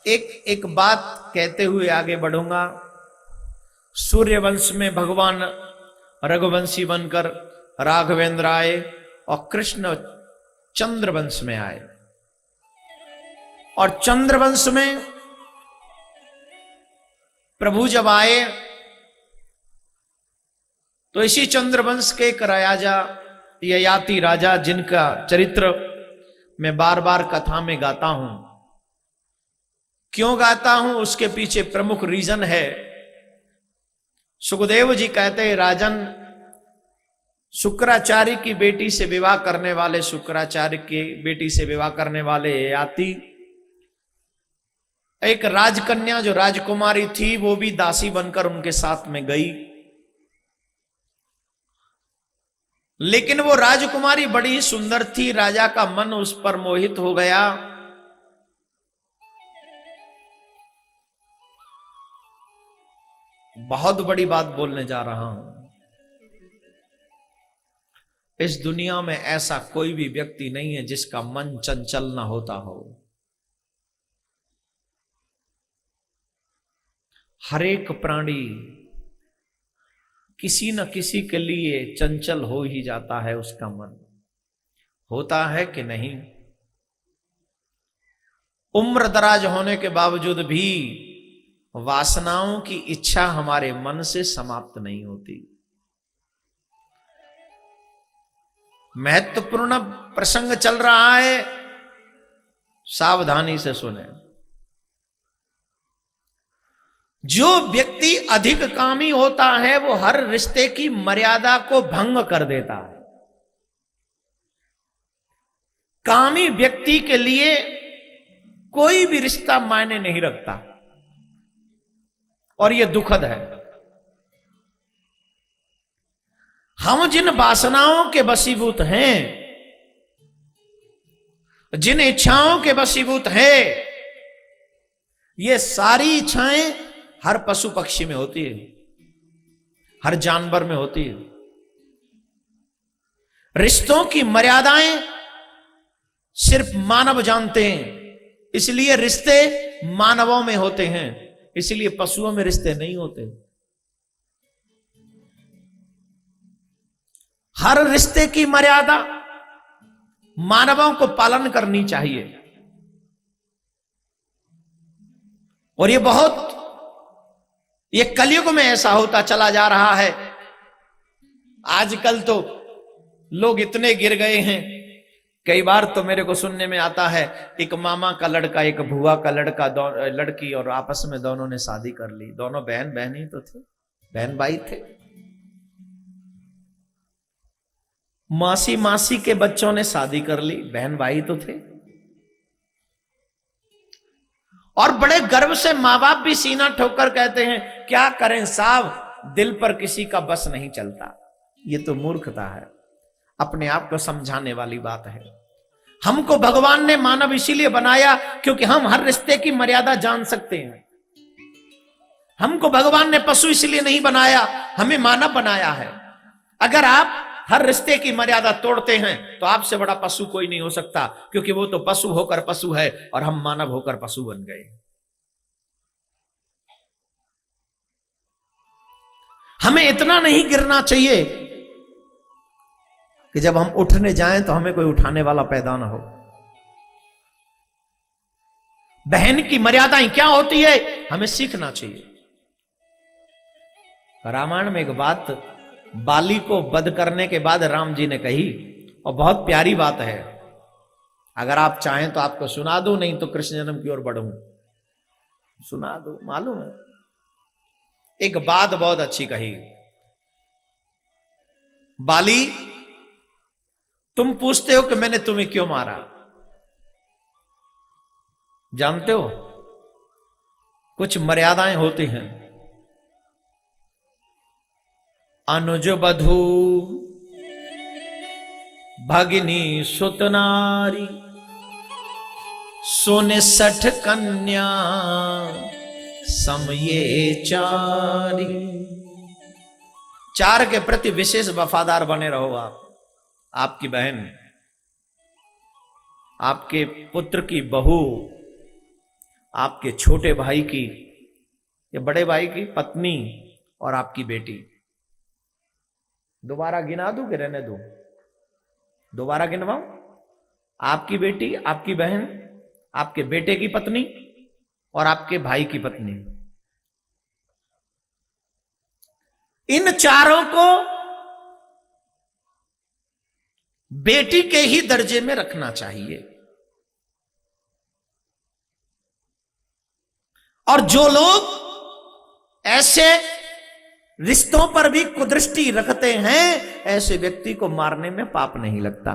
एक एक बात कहते हुए आगे बढ़ूंगा। सूर्यवंश में भगवान रघुवंशी बनकर राघवेंद्र आए और कृष्ण चंद्रवंश में आए। और चंद्रवंश में प्रभु जब आए तो इसी चंद्रवंश के एक राजा, ययाति राजा, जिनका चरित्र मैं बार बार कथा में गाता हूं। क्यों गाता हूं उसके पीछे प्रमुख रीजन है। सुखदेव जी कहते हैं, राजन, शुक्राचार्य की बेटी से विवाह करने वाले, शुक्राचार्य की बेटी से विवाह करने वाले ययाति, एक राजकन्या जो राजकुमारी थी वो भी दासी बनकर उनके साथ में गई। लेकिन वो राजकुमारी बड़ी सुंदर थी, राजा का मन उस पर मोहित हो गया। बहुत बड़ी बात बोलने जा रहा हूं। इस दुनिया में ऐसा कोई भी व्यक्ति नहीं है जिसका मन चंचल ना होता हो। हर एक प्राणी किसी न किसी के लिए चंचल हो ही जाता है। उसका मन होता है कि नहीं? उम्र दराज होने के बावजूद भी वासनाओं की इच्छा हमारे मन से समाप्त नहीं होती। महत्वपूर्ण प्रसंग चल रहा है, सावधानी से सुने। जो व्यक्ति अधिक कामी होता है वो हर रिश्ते की मर्यादा को भंग कर देता है। कामी व्यक्ति के लिए कोई भी रिश्ता मायने नहीं रखता और यह दुखद है। हम जिन वासनाओं के वशीभूत हैं, जिन इच्छाओं के वशीभूत हैं, ये सारी इच्छाएं हर पशु पक्षी में होती है, हर जानवर में होती है। रिश्तों की मर्यादाएं सिर्फ मानव जानते हैं, इसलिए रिश्ते मानवों में होते हैं, इसलिए पशुओं में रिश्ते नहीं होते। हर रिश्ते की मर्यादा मानवों को पालन करनी चाहिए। और ये कलयुग में ऐसा होता चला जा रहा है। आजकल तो लोग इतने गिर गए हैं, कई बार तो मेरे को सुनने में आता है एक मामा का लड़का, एक भुआ का लड़की और आपस में दोनों ने शादी कर ली। दोनों बहन ही तो थे, बहन भाई थे। मासी के बच्चों ने शादी कर ली, बहन भाई तो थे। और बड़े गर्व से मां बाप भी सीना ठोकर कहते हैं, क्या करें साहब, दिल पर किसी का बस नहीं चलता। ये तो मूर्खता है, अपने आप को समझाने वाली बात है। हमको भगवान ने मानव इसीलिए बनाया क्योंकि हम हर रिश्ते की मर्यादा जान सकते हैं। हमको भगवान ने पशु इसलिए नहीं बनाया, हमें मानव बनाया है। अगर आप हर रिश्ते की मर्यादा तोड़ते हैं तो आपसे बड़ा पशु कोई नहीं हो सकता, क्योंकि वो तो पशु होकर पशु है और हम मानव होकर पशु बन गए। हमें इतना नहीं गिरना चाहिए कि जब हम उठने जाएं तो हमें कोई उठाने वाला पैदा ना हो। बहन की मर्यादाएं क्या होती है हमें सीखना चाहिए। रामायण में एक बात बाली को वध करने के बाद राम जी ने कही, और बहुत प्यारी बात है। अगर आप चाहें तो आपको सुना दूं, नहीं तो कृष्ण जन्म की ओर बढ़ूं। सुना दो, मालूम है। एक बात बहुत अच्छी कही, बाली तुम पूछते हो कि मैंने तुम्हें क्यों मारा, जानते हो कुछ मर्यादाएं होती हैं। अनुज बधू भगिनी सुतनारी, सोने 60 कन्या समये चारी। चार के प्रति विशेष वफादार बने रहो आप। आपकी बहन, आपके पुत्र की बहू, आपके छोटे भाई की या बड़े भाई की पत्नी और आपकी बेटी, दोबारा गिना दूं कि रहने दूं? दोबारा गिनवाऊं? आपकी बेटी, आपकी बहन, आपके बेटे की पत्नी और आपके भाई की पत्नी, इन चारों को बेटी के ही दर्जे में रखना चाहिए। और जो लोग ऐसे रिश्तों पर भी कुदृष्टि रखते हैं, ऐसे व्यक्ति को मारने में पाप नहीं लगता।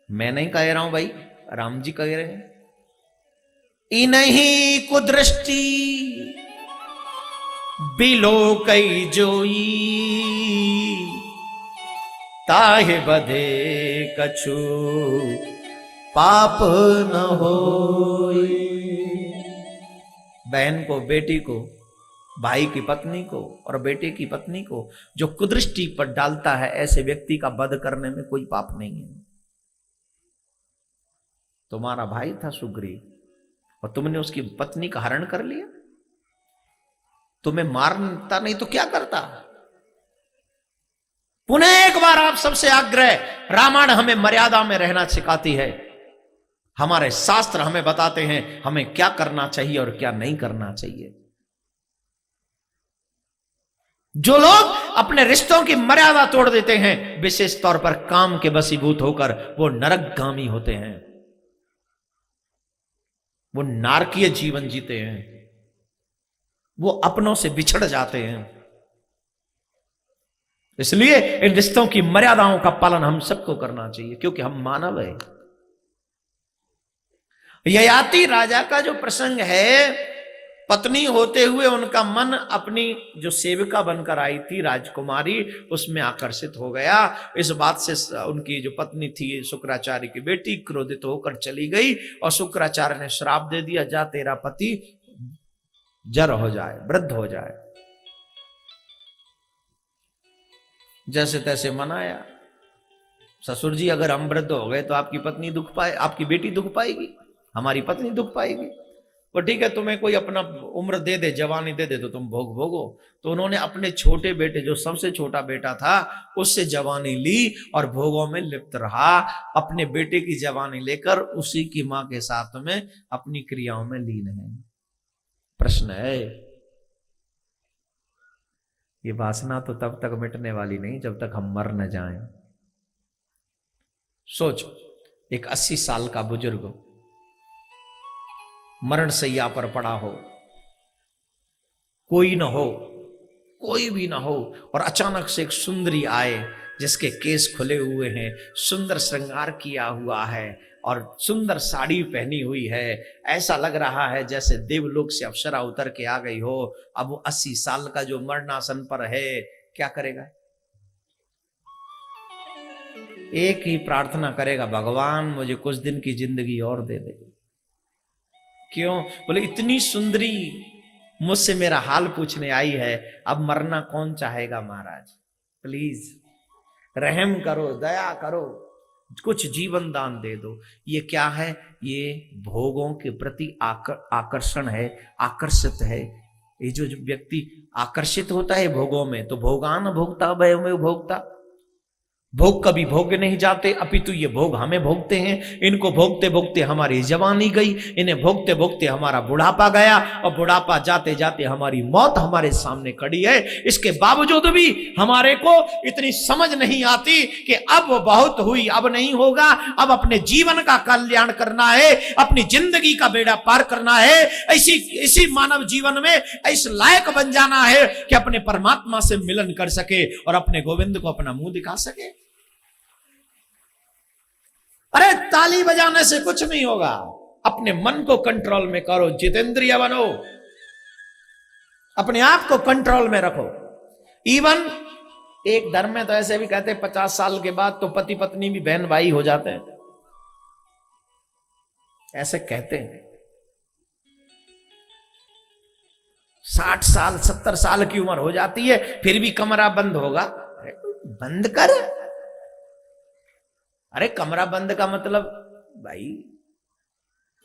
मैं नहीं कह रहा हूं भाई, राम जी कह रहे हैं। इन्हीं कुदृष्टि बिलो कई जोई, ताहे बधे कछु पाप न होई। बहन को, बेटी को, भाई की पत्नी को और बेटे की पत्नी को जो कुदृष्टि पर डालता है, ऐसे व्यक्ति का वध करने में कोई पाप नहीं है। तुम्हारा भाई था सुग्रीव और तुमने उसकी पत्नी का हरण कर लिया। तुम्हें मारता नहीं तो क्या करता? पुनः एक बार आप सबसे आग्रह, रामायण हमें मर्यादा में रहना सिखाती है। हमारे शास्त्र हमें बताते हैं हमें क्या करना चाहिए और क्या नहीं करना चाहिए। जो लोग अपने रिश्तों की मर्यादा तोड़ देते हैं, विशेष तौर पर काम के वशीभूत होकर, वो नरकगामी होते हैं, वो नारकीय जीवन जीते हैं, वो अपनों से बिछड़ जाते हैं। इसलिए इन रिश्तों की मर्यादाओं का पालन हम सबको करना चाहिए, क्योंकि हम मानव हैं। ययाति राजा का जो प्रसंग है, पत्नी होते हुए उनका मन अपनी जो सेविका बनकर आई थी राजकुमारी, उसमें आकर्षित हो गया। इस बात से उनकी जो पत्नी थी शुक्राचार्य की बेटी क्रोधित होकर चली गई और शुक्राचार्य ने श्राप दे दिया, जा तेरा पति जर हो जाए, वृद्ध हो जाए। जैसे तैसे मनाया, ससुर जी अगर हम वृद्ध हो गए तो आपकी पत्नी दुख पाए, आपकी बेटी दुख पाएगी, हमारी पत्नी दुख पाएगी। तो ठीक है, तुम्हें कोई अपना उम्र दे दे, जवानी दे दे तो तुम भोगो। तो उन्होंने अपने छोटे बेटे, जो सबसे छोटा बेटा था, उससे जवानी ली और भोगों में लिप्त रहा। अपने बेटे की जवानी लेकर उसी की मां के साथ में अपनी क्रियाओं में लीन है। प्रश्न है, ये वासना तो तब तक मिटने वाली नहीं जब तक हम मर न जाएं। सोचो, एक 80 साल का बुजुर्ग मरण सैया पर पड़ा हो, कोई न हो, कोई भी ना हो, और अचानक से एक सुंदरी आए जिसके केस खुले हुए हैं, सुंदर श्रृंगार किया हुआ है और सुंदर साड़ी पहनी हुई है। ऐसा लग रहा है जैसे देवलोक से अप्सरा उतर के आ गई हो। अब वो 80 साल का जो मरणासन पर है, क्या करेगा? एक ही प्रार्थना करेगा, भगवान मुझे कुछ दिन की जिंदगी और दे दे। क्यों? बोले इतनी सुंदरी मुझसे मेरा हाल पूछने आई है, अब मरना कौन चाहेगा महाराज? प्लीज रहम करो, दया करो, कुछ जीवन दान दे दो। ये क्या है? ये भोगों के प्रति आकर्षण है, आकर्षित है। ये जो व्यक्ति आकर्षित होता है भोगों में, तो भोगान भोगता भय में भोगता। भोग कभी भोग नहीं जाते, अपितु ये भोग हमें भोगते हैं। इनको भोगते भोगते हमारी जवानी गई, इन्हें भोगते भोगते हमारा बुढ़ापा गया, और बुढ़ापा जाते जाते हमारी मौत हमारे सामने खड़ी है। इसके बावजूद भी हमारे को इतनी समझ नहीं आती कि अब बहुत हुई, अब नहीं होगा, अब अपने जीवन का कल्याण करना है, अपनी जिंदगी का बेड़ा पार करना है। इसी मानव जीवन में इस लायक बन जाना है कि अपने परमात्मा से मिलन कर सके और अपने गोविंद को अपना मुंह दिखा सके। अरे ताली बजाने से कुछ नहीं होगा, अपने मन को कंट्रोल में करो, जितेंद्रिय बनो, अपने आप को कंट्रोल में रखो। इवन एक धर्म में तो ऐसे भी कहते हैं 50 साल के बाद तो पति पत्नी भी बहन भाई हो जाते हैं, ऐसे कहते हैं। 60 साल 70 साल की उम्र हो जाती है, फिर भी कमरा बंद होगा। अरे बंद कर, अरे कमरा बंद का मतलब भाई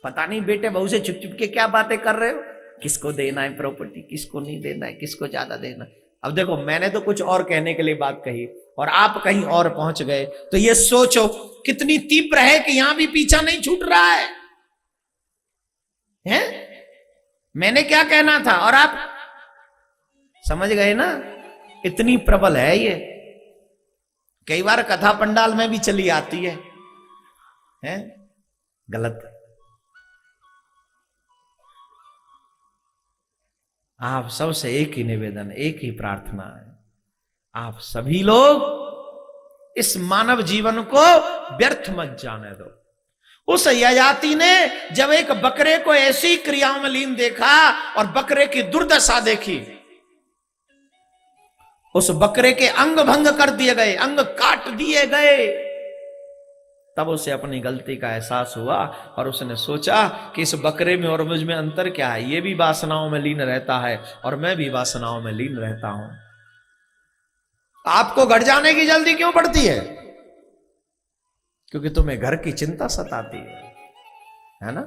पता नहीं बेटे बहू से चुप चुप के क्या बातें कर रहे हो, किसको देना है प्रॉपर्टी, किसको नहीं देना है, किसको ज्यादा देना। अब देखो मैंने तो कुछ और कहने के लिए बात कही और आप कहीं और पहुंच गए, तो ये सोचो कितनी तीव्र है कि यहां भी पीछा नहीं छूट रहा है, हैं? मैंने क्या कहना था और आप समझ गए ना, इतनी प्रबल है ये। कई बार कथा पंडाल में भी चली आती है, हैं? गलत। आप सबसे एक ही निवेदन, एक ही प्रार्थना है, आप सभी लोग इस मानव जीवन को व्यर्थ मत जाने दो। उस ययाति ने जब एक बकरे को ऐसी क्रियाओं में लीन देखा और बकरे की दुर्दशा देखी, उस बकरे के अंग भंग कर दिए गए, अंग काट दिए गए, तब उसे अपनी गलती का एहसास हुआ और उसने सोचा कि इस बकरे में और मुझ में अंतर क्या है, ये भी वासनाओं में लीन रहता है और मैं भी वासनाओं में लीन रहता हूं। आपको घर जाने की जल्दी क्यों पड़ती है? क्योंकि तुम्हें घर की चिंता सताती है ना?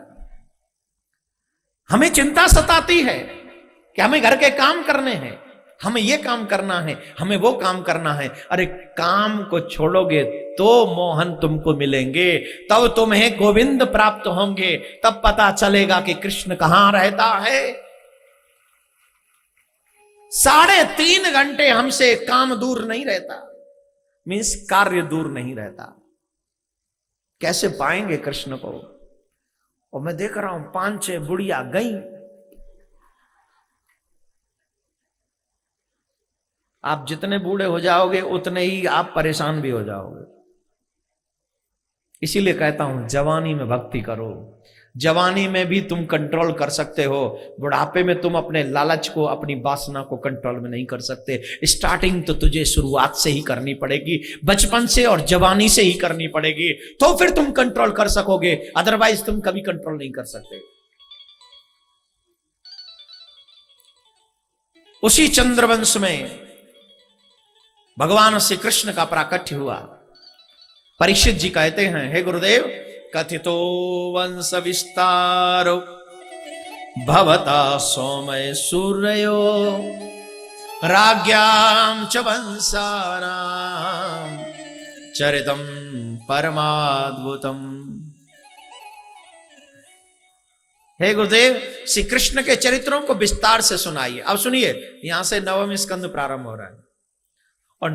हमें चिंता सताती है कि हमें घर के काम करने हैं, हमें ये काम करना है, हमें वो काम करना है। अरे काम को छोड़ोगे तो मोहन तुमको मिलेंगे, तब तुम्हें गोविंद प्राप्त होंगे, तब पता चलेगा कि कृष्ण कहां रहता है। 3.5 घंटे हमसे काम दूर नहीं रहता, मीन्स कार्य दूर नहीं रहता। कैसे पाएंगे कृष्ण को? और मैं देख रहा हूं 5-6 बुढ़िया गई, आप जितने बूढ़े हो जाओगे उतने ही आप परेशान भी हो जाओगे। इसीलिए कहता हूं जवानी में भक्ति करो, जवानी में भी तुम कंट्रोल कर सकते हो, बुढ़ापे में तुम अपने लालच को, अपनी वासना को कंट्रोल में नहीं कर सकते। स्टार्टिंग तो तुझे शुरुआत से ही करनी पड़ेगी, बचपन से और जवानी से ही करनी पड़ेगी, तो फिर तुम कंट्रोल कर सकोगे, अदरवाइज तुम कभी कंट्रोल नहीं कर सकते। उसी चंद्रवंश में भगवान श्री कृष्ण का प्राकट्य हुआ। परीक्षित जी कहते हैं, हे गुरुदेव, कथितो वंश विस्तारो भवता सोमय सूर्यो राज्ञां च वंशानां चरितम परमाद्भुतम। हे गुरुदेव, श्री कृष्ण के चरित्रों को विस्तार से सुनाइए। अब सुनिए, यहां से 9वां स्कंद प्रारंभ हो रहा है और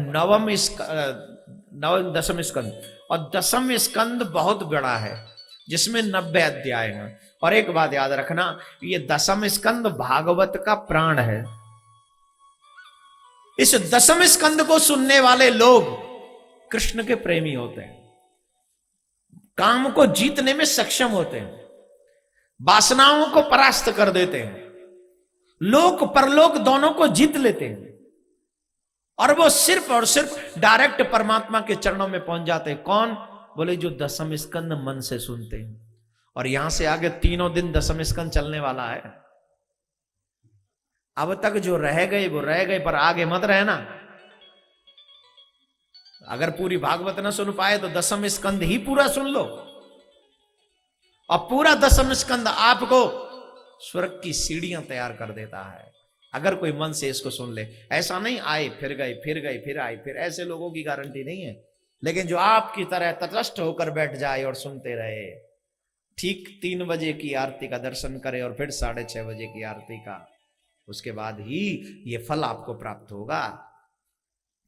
10वें स्कंद और 10वें स्कंद बहुत बड़ा है, जिसमें 90 अध्याय हैं। और एक बात याद रखना, ये 10वां स्कंद भागवत का प्राण है। इस 10वें स्कंद को सुनने वाले लोग कृष्ण के प्रेमी होते हैं, काम को जीतने में सक्षम होते हैं, वासनाओं को परास्त कर देते हैं, लोक परलोक दोनों को जीत लेते हैं, और वो सिर्फ और सिर्फ डायरेक्ट परमात्मा के चरणों में पहुंच जाते हैं। कौन? बोले जो 10वां स्कंद मन से सुनते हैं। और यहां से आगे 3 दिन 10वां स्कंद चलने वाला है। अब तक जो रह गए वो रह गए, पर आगे मत रहना। अगर पूरी भागवत ना सुन पाए तो 10वां स्कंद ही पूरा सुन लो, और पूरा 10वां स्कंद आपको स्वर्ग की सीढ़ियां तैयार कर देता है, अगर कोई मन से इसको सुन ले। ऐसा नहीं आए फिर गए, फिर गए, फिर आए, फिर ऐसे लोगों की गारंटी नहीं है। लेकिन जो आपकी तरह तटस्थ होकर बैठ जाए और सुनते रहे, ठीक 3 बजे की आरती का दर्शन करे और फिर 6:30 बजे की आरती का, उसके बाद ही ये फल आपको प्राप्त होगा।